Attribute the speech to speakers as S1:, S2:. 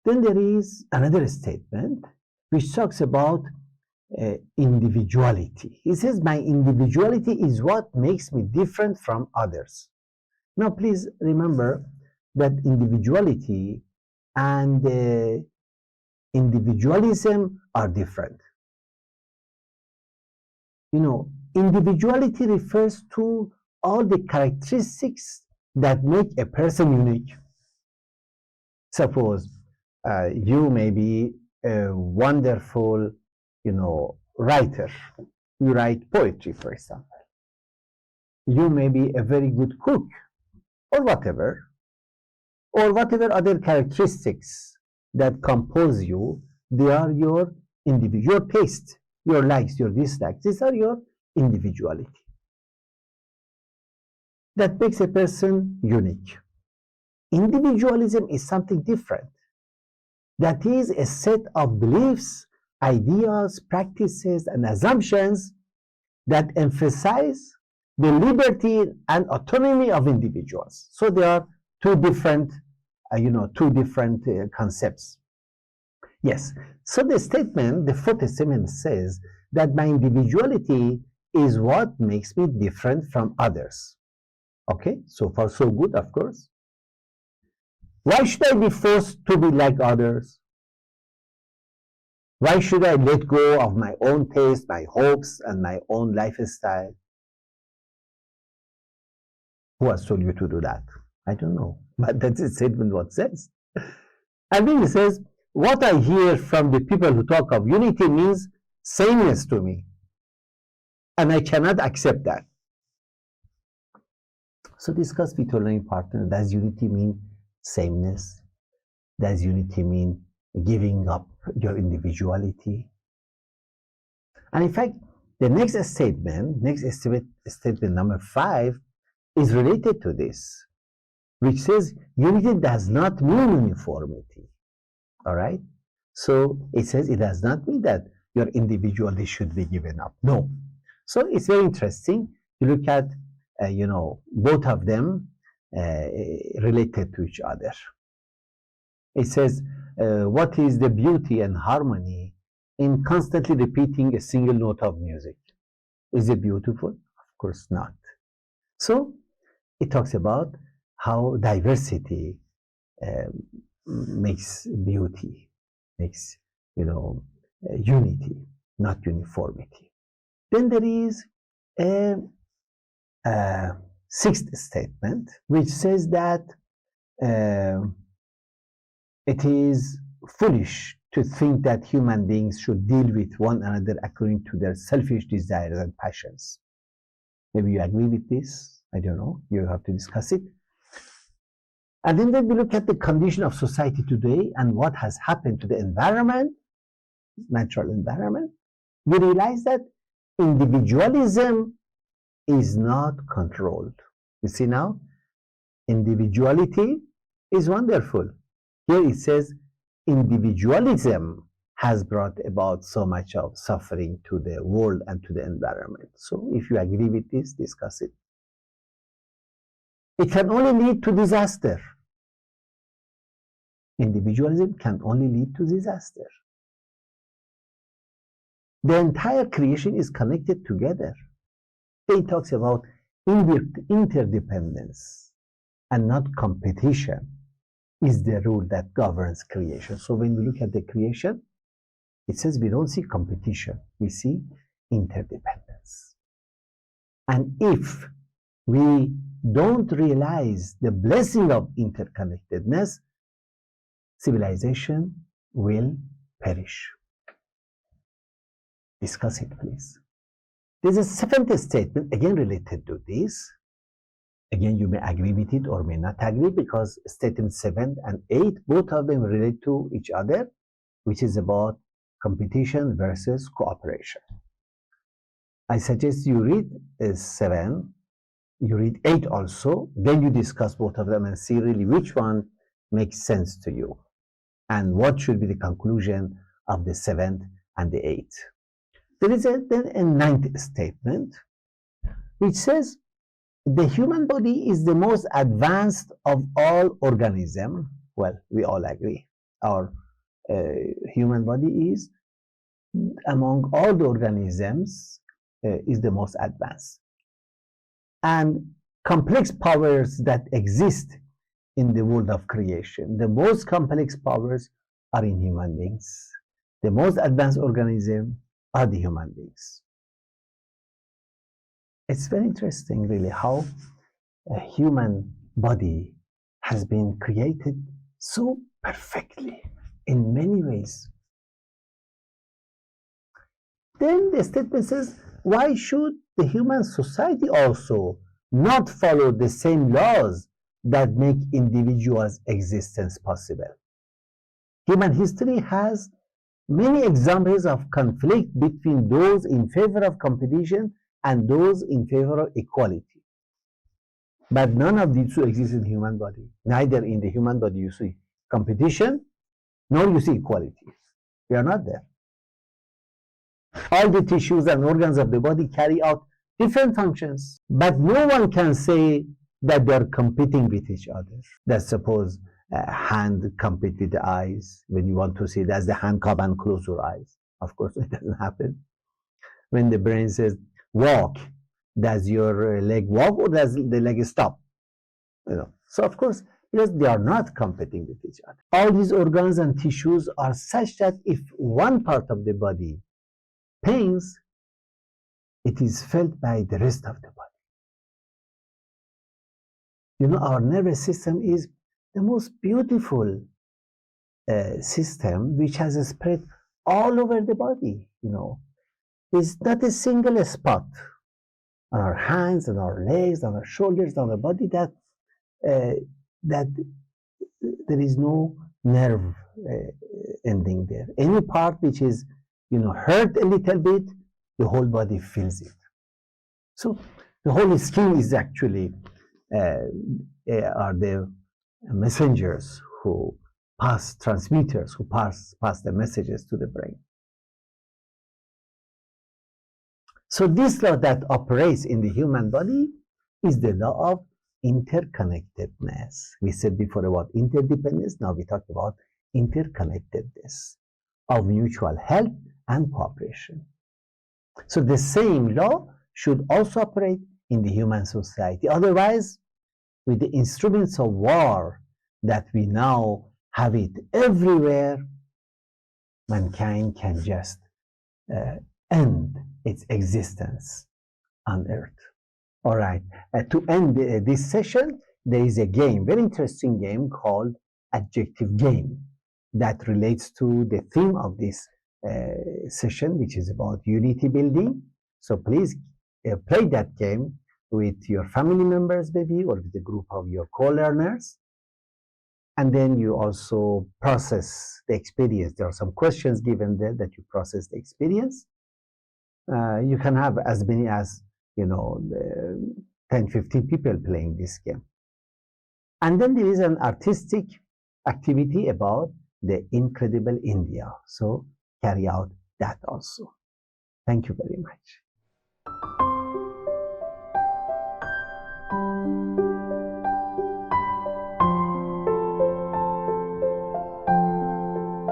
S1: Then there is another statement which talks about individuality. He says, my individuality is what makes me different from others. Now, please remember that individuality and individualism are different. You know, individuality refers to all the characteristics that make a person unique. Suppose you may be a wonderful, writer. You write poetry, for example. You may be a very good cook, or whatever other characteristics that compose you. They are your individual taste, your likes, your dislikes. These are your individuality. That makes a person unique. Individualism is something different. That is a set of beliefs, ideas, practices, and assumptions that emphasize the liberty and autonomy of individuals. So there are two different concepts. Yes. So the statement, the fourth statement says that my individuality is what makes me different from others. Okay, so far so good, of course. Why should I be forced to be like others? Why should I let go of my own taste, my hopes, and my own lifestyle? Who has told you to do that? I don't know, but that's a statement what says. And then he says, what I hear from the people who talk of unity means sameness to me. And I cannot accept that. So discuss with your learning partner, does unity mean sameness? Does unity mean giving up your individuality? And in fact, the next statement number 5, is related to this, which says unity does not mean uniformity. All right? So it says it does not mean that your individuality should be given up. No. So it's very interesting. You look at, both of them related to each other. It says, what is the beauty and harmony in constantly repeating a single note of music? Is it beautiful? Of course not. So it talks about how diversity makes beauty, makes, unity, not uniformity. Then there is a sixth statement, which says that it is foolish to think that human beings should deal with one another according to their selfish desires and passions. Maybe you agree with this. I don't know. You have to discuss it. And then when we look at the condition of society today and what has happened to the environment, natural environment, we realize that individualism is not controlled. You see now, individuality is wonderful. Here it says individualism has brought about so much of suffering to the world and to the environment. So if you agree with this, discuss it. It can only lead to disaster. Individualism can only lead to disaster. The entire creation is connected together. It talks about interdependence and not competition is the rule that governs creation. So when we look at the creation, it says we don't see competition, we see interdependence. And if we don't realize the blessing of interconnectedness, civilization will perish. Discuss it, please. There's a seventh statement, again related to this. Again, you may agree with it or may not agree, because statement 7 and 8, both of them relate to each other, which is about competition versus cooperation. I suggest you read 7, you read 8 also, then you discuss both of them and see really which one makes sense to you and what should be the conclusion of the 7th and the 8th. There is then a 9th statement which says the human body is the most advanced of all organisms. Well, we all agree. our human body is, among all the organisms, is the most advanced. And complex powers that exist in the world of creation, the most complex powers are in human beings. The most advanced organisms are the human beings. It's very interesting, really, how a human body has been created so perfectly in many ways. Then the statement says, why should the human society also not follow the same laws that make individuals' existence possible? Human history has many examples of conflict between those in favor of competition and those in favor of equality. But none of these two exist in the human body. Neither in the human body you see competition, nor you see equality. We are not there. All the tissues and organs of the body carry out different functions, but no one can say that they are competing with each other. That suppose a hand compete with the eyes. When you want to see, does the hand come and close your eyes? Of course, it doesn't happen. When the brain says walk, does your leg walk or does the leg stop? So of course, because they are not competing with each other. All these organs and tissues are such that if one part of the body pains, it is felt by the rest of the body. Our nervous system is the most beautiful system which has spread all over the body. There's not a single spot on our hands, on our legs, on our shoulders, on our body that there is no nerve ending there. Any part which is hurt a little bit, the whole body feels it. So the whole skin is actually are the messengers who pass, transmitters who pass the messages to the brain. So this law that operates in the human body is the law of interconnectedness. We said before about interdependence, now we talk about interconnectedness of mutual help and cooperation. So the same law should also operate in the human society. Otherwise, with the instruments of war that we now have it everywhere, mankind can just end its existence on earth. All right, to end this session, there is a game, very interesting game called adjective game that relates to the theme of this session, which is about unity building. So please play that game with your family members, maybe, or with a group of your co-learners. And then you also process the experience. There are some questions given there that you process the experience. You can have as many as 10, 15 people playing this game. And then there is an artistic activity about the incredible India. So carry out that also. Thank you very much.